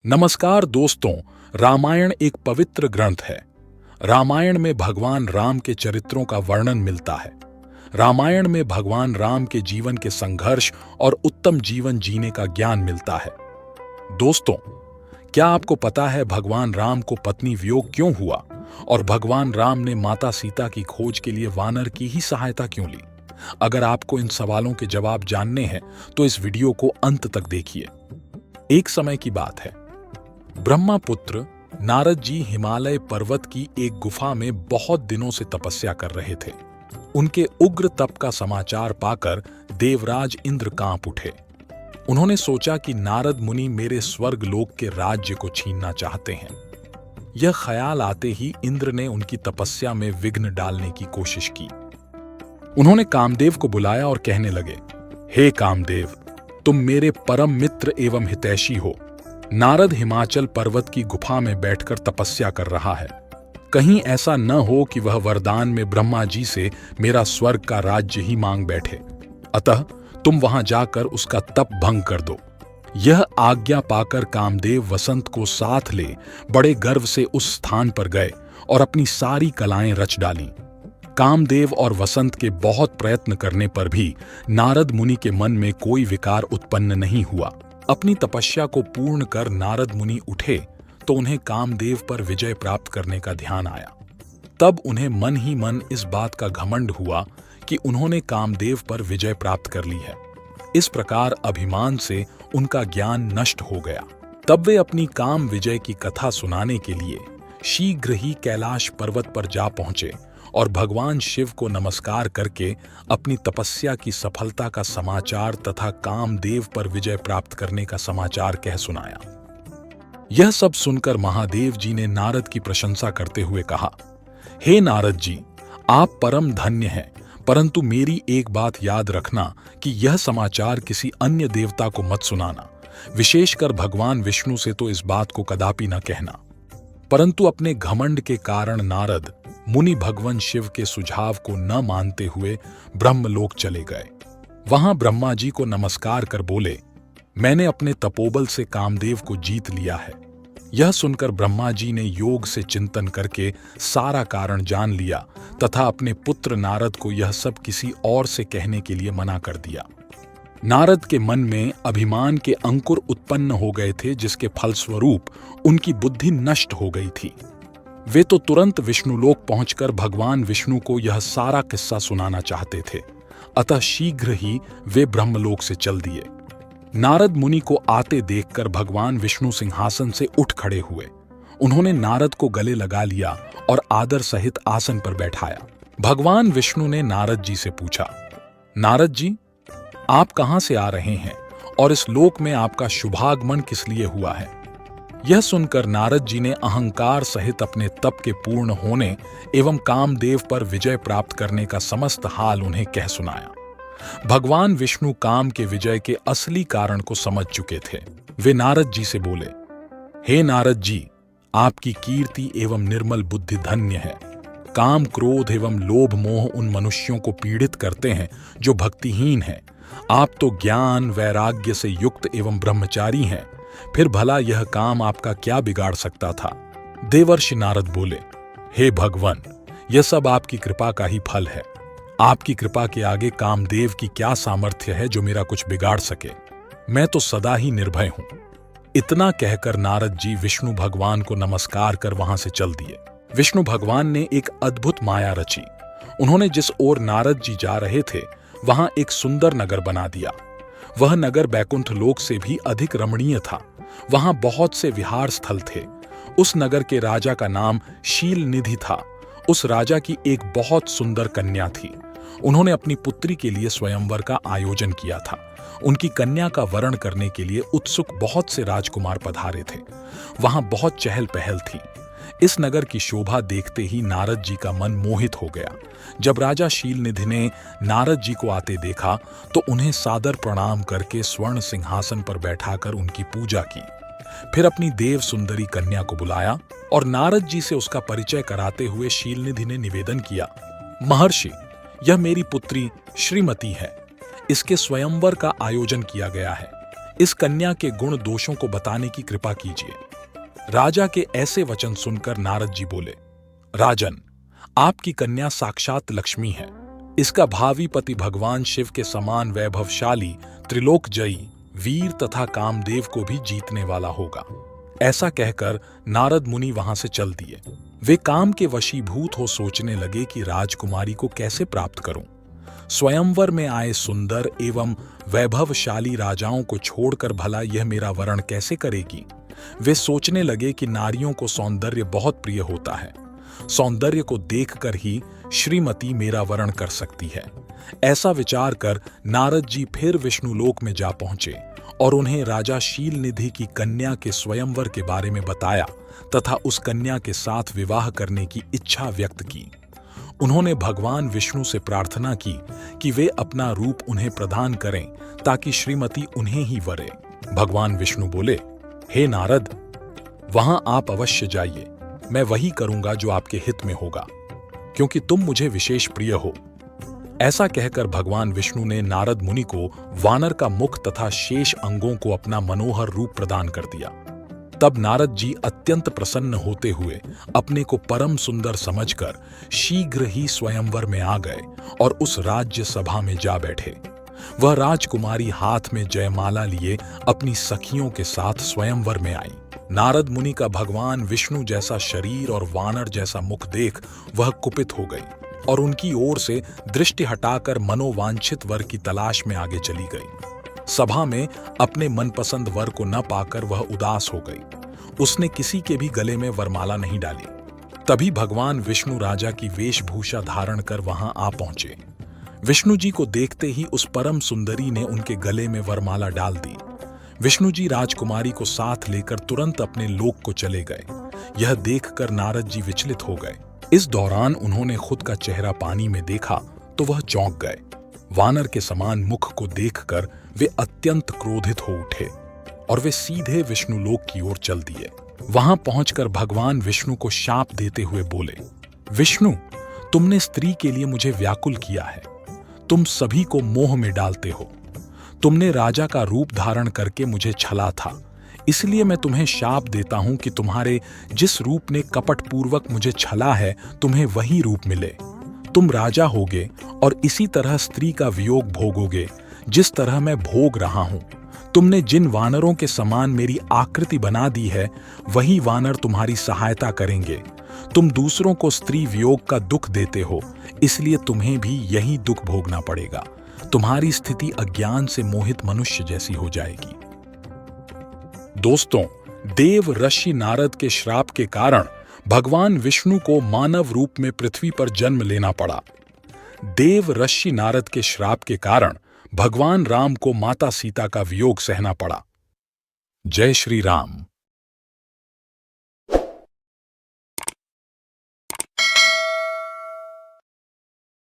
नमस्कार दोस्तों, रामायण एक पवित्र ग्रंथ है। रामायण में भगवान राम के चरित्रों का वर्णन मिलता है। रामायण में भगवान राम के जीवन के संघर्ष और उत्तम जीवन जीने का ज्ञान मिलता है। दोस्तों, क्या आपको पता है भगवान राम को पत्नी वियोग क्यों हुआ और भगवान राम ने माता सीता की खोज के लिए वानर की ही सहायता क्यों ली? अगर आपको इन सवालों के जवाब जानने हैं तो इस वीडियो को अंत तक देखिए। एक समय की बात है, ब्रह्मपुत्र नारद जी हिमालय पर्वत की एक गुफा में बहुत दिनों से तपस्या कर रहे थे। उनके उग्र तप का समाचार पाकर देवराज इंद्र कांप उठे। उन्होंने सोचा कि नारद मुनि मेरे स्वर्ग लोक के राज्य को छीनना चाहते हैं। यह ख्याल आते ही इंद्र ने उनकी तपस्या में विघ्न डालने की कोशिश की। उन्होंने कामदेव को बुलाया और कहने लगे, हे कामदेव, तुम मेरे परम मित्र एवं हितैषी हो। नारद हिमाचल पर्वत की गुफा में बैठकर तपस्या कर रहा है। कहीं ऐसा न हो कि वह वरदान में ब्रह्मा जी से मेरा स्वर्ग का राज्य ही मांग बैठे। अतः तुम वहां जाकर उसका तप भंग कर दो। यह आज्ञा पाकर कामदेव वसंत को साथ ले बड़े गर्व से उस स्थान पर गए और अपनी सारी कलाएं रच डालीं। कामदेव और वसंत के बहुत प्रयत्न करने पर भी नारद मुनि के मन में कोई विकार उत्पन्न नहीं हुआ। अपनी तपस्या को पूर्ण कर नारद मुनि उठे तो उन्हें कामदेव पर विजय प्राप्त करने का ध्यान आया। तब उन्हें मन ही मन इस बात का घमंड हुआ कि उन्होंने कामदेव पर विजय प्राप्त कर ली है। इस प्रकार अभिमान से उनका ज्ञान नष्ट हो गया। तब वे अपनी काम विजय की कथा सुनाने के लिए शीघ्र ही कैलाश पर्वत पर जा पहुंचे और भगवान शिव को नमस्कार करके अपनी तपस्या की सफलता का समाचार तथा कामदेव पर विजय प्राप्त करने का समाचार कह सुनाया। यह सब सुनकर महादेव जी ने नारद की प्रशंसा करते हुए कहा, हे नारद जी, आप परम धन्य हैं, परंतु मेरी एक बात याद रखना कि यह समाचार किसी अन्य देवता को मत सुनाना। विशेषकर भगवान विष्णु से तो इस बात को कदापि न कहना। परंतु अपने घमंड के कारण नारद मुनि भगवान शिव के सुझाव को न मानते हुए ब्रह्मलोक चले गए। वहां ब्रह्मा जी को नमस्कार कर बोले, मैंने अपने तपोबल से कामदेव को जीत लिया है। यह सुनकर ब्रह्मा जी ने योग से चिंतन करके सारा कारण जान लिया तथा अपने पुत्र नारद को यह सब किसी और से कहने के लिए मना कर दिया। नारद के मन में अभिमान के अंकुर उत्पन्न हो गए थे, जिसके फलस्वरूप उनकी बुद्धि नष्ट हो गई थी। वे तो तुरंत विष्णुलोक पहुंचकर भगवान विष्णु को यह सारा किस्सा सुनाना चाहते थे। अतः शीघ्र ही वे ब्रह्मलोक से चल दिए। नारद मुनि को आते देखकर भगवान विष्णु सिंहासन से उठ खड़े हुए। उन्होंने नारद को गले लगा लिया और आदर सहित आसन पर बैठाया। भगवान विष्णु ने नारद जी से पूछा, नारद जी, आप कहां से आ रहे हैं और इस लोक में आपका शुभागमन किस लिए हुआ है? यह सुनकर नारद जी ने अहंकार सहित अपने तप के पूर्ण होने एवं कामदेव पर विजय प्राप्त करने का समस्त हाल उन्हें कह सुनाया। भगवान विष्णु काम के विजय के असली कारण को समझ चुके थे। वे नारद जी से बोले, हे नारद जी, आपकी कीर्ति एवं निर्मल बुद्धि धन्य है। काम, क्रोध एवं लोभ मोह उन मनुष्यों को पीड़ित करते हैं जो भक्तिहीन हैं। आप तो ज्ञान वैराग्य से युक्त एवं ब्रह्मचारी हैं, फिर भला यह काम आपका क्या बिगाड़ सकता था? देवर्षि नारद बोले, हे भगवान, यह सब आपकी कृपा का ही फल है। आपकी कृपा के आगे कामदेव की क्या सामर्थ्य है जो मेरा कुछ बिगाड़ सके? मैं तो सदा ही निर्भय हूं। इतना कहकर नारद जी विष्णु भगवान को नमस्कार कर वहां से चल दिए। विष्णु भगवान ने एक अद्भुत माया रची। उन्होंने जिस ओर नारद जी जा रहे थे वहां एक सुंदर नगर बना दिया। वह नगर बैकुंठ लोक से भी अधिक रमणीय था। वहां बहुत से विहार स्थल थे। उस नगर के राजा का नाम शीलनिधि था। उस राजा की एक बहुत सुंदर कन्या थी। उन्होंने अपनी पुत्री के लिए स्वयंवर का आयोजन किया था। उनकी कन्या का वरण करने के लिए उत्सुक बहुत से राजकुमार पधारे थे। वहां बहुत चहल पहल थी। इस नगर की शोभा देखते ही नारद जी का मन मोहित हो गया। जब राजा शीलनिधि ने नारद जी को आते देखा तो उन्हें सादर प्रणाम करके स्वर्ण सिंहासन पर बैठाकर उनकी पूजा की। फिर अपनी देव सुंदरी कन्या को बुलाया और नारद जी से उसका परिचय कराते हुए शीलनिधि ने निवेदन किया, महर्षि, यह मेरी पुत्री श्रीमती है। इसके स्वयंवर का आयोजन किया गया है। इस कन्या के गुण दोषों को बताने की कृपा कीजिए। राजा के ऐसे वचन सुनकर नारद जी बोले, राजन, आपकी कन्या साक्षात लक्ष्मी है। इसका भावी पति भगवान शिव के समान वैभवशाली, त्रिलोकजयी, वीर तथा कामदेव को भी जीतने वाला होगा। ऐसा कहकर नारद मुनि वहां से चल दिए। वे काम के वशीभूत हो सोचने लगे कि राजकुमारी को कैसे प्राप्त करूं। स्वयंवर में आए सुंदर एवं वैभवशाली राजाओं को छोड़कर भला यह मेरा वरण कैसे करेगी। वे सोचने लगे कि नारियों को सौंदर्य बहुत प्रिय होता है। सौंदर्य को देखकर ही श्रीमती मेरा वरण कर सकती है। ऐसा विचार कर नारद जी फिर विष्णुलोक में जा पहुंचे और उन्हें राजा शीलनिधि की कन्या के स्वयंवर के बारे में बताया तथा उस कन्या के साथ विवाह करने की इच्छा व्यक्त की। उन्होंने भगवान विष्णु से प्रार्थना की कि वे अपना रूप उन्हें प्रदान करें ताकि श्रीमती उन्हें ही वरे। भगवान विष्णु बोले, हे नारद, वहां आप अवश्य जाइए। मैं वही करूंगा जो आपके हित में होगा, क्योंकि तुम मुझे विशेष प्रिय हो। ऐसा कहकर भगवान विष्णु ने नारद मुनि को वानर का मुख तथा शेष अंगों को अपना मनोहर रूप प्रदान कर दिया। तब नारद जी अत्यंत प्रसन्न होते हुए अपने को परम सुंदर समझकर शीघ्र ही स्वयंवर में आ गए और उस राज्य सभा में जा बैठे। वह राजकुमारी हाथ में जयमाला लिए अपनी सखियों के साथ स्वयंवर में आई। नारद मुनि का भगवान विष्णु जैसा शरीर और वानर जैसा मुख देख वह कुपित हो गई और उनकी ओर से दृष्टि हटाकर मनोवांछित वर की तलाश में आगे चली गई। सभा में अपने मनपसंद वर को न पाकर वह उदास हो गई। उसने किसी के भी गले में वरमाला नहीं डाली। तभी भगवान विष्णु राजा की वेशभूषा धारण कर वहां आ पहुंचे। विष्णु जी को देखते ही उस परम सुंदरी ने उनके गले में वरमाला डाल दी। विष्णु जी राजकुमारी को साथ लेकर तुरंत अपने लोक को चले गए। यह देखकर नारद जी विचलित हो गए। इस दौरान उन्होंने खुद का चेहरा पानी में देखा तो वह चौंक गए। वानर के समान मुख को देखकर वे अत्यंत क्रोधित हो उठे और वे सीधे विष्णुलोक की ओर चल दिए। वहां पहुंचकर भगवान विष्णु को शाप देते हुए बोले, विष्णु, तुमने स्त्री के लिए मुझे व्याकुल किया है। तुम सभी को मोह में डालते हो। तुमने राजा का रूप धारण करके मुझे छला था, इसलिए मैं तुम्हें शाप देता हूं कि तुम्हारे जिस रूप ने कपटपूर्वक मुझे छला है, तुम्हें वही रूप मिले। तुम राजा होगे और इसी तरह स्त्री का वियोग भोगोगे जिस तरह मैं भोग रहा हूं। तुमने जिन वानरों के समान मेरी आकृति बना दी है, वही वानर तुम्हारी सहायता करेंगे। तुम दूसरों को स्त्री वियोग का दुख देते हो, इसलिए तुम्हें भी यही दुख भोगना पड़ेगा। तुम्हारी स्थिति अज्ञान से मोहित मनुष्य जैसी हो जाएगी। दोस्तों, देव ऋषि नारद के श्राप के कारण भगवान विष्णु को मानव रूप में पृथ्वी पर जन्म लेना पड़ा। देव ऋषि नारद के श्राप के कारण भगवान राम को माता सीता का वियोग सहना पड़ा। जय श्री राम।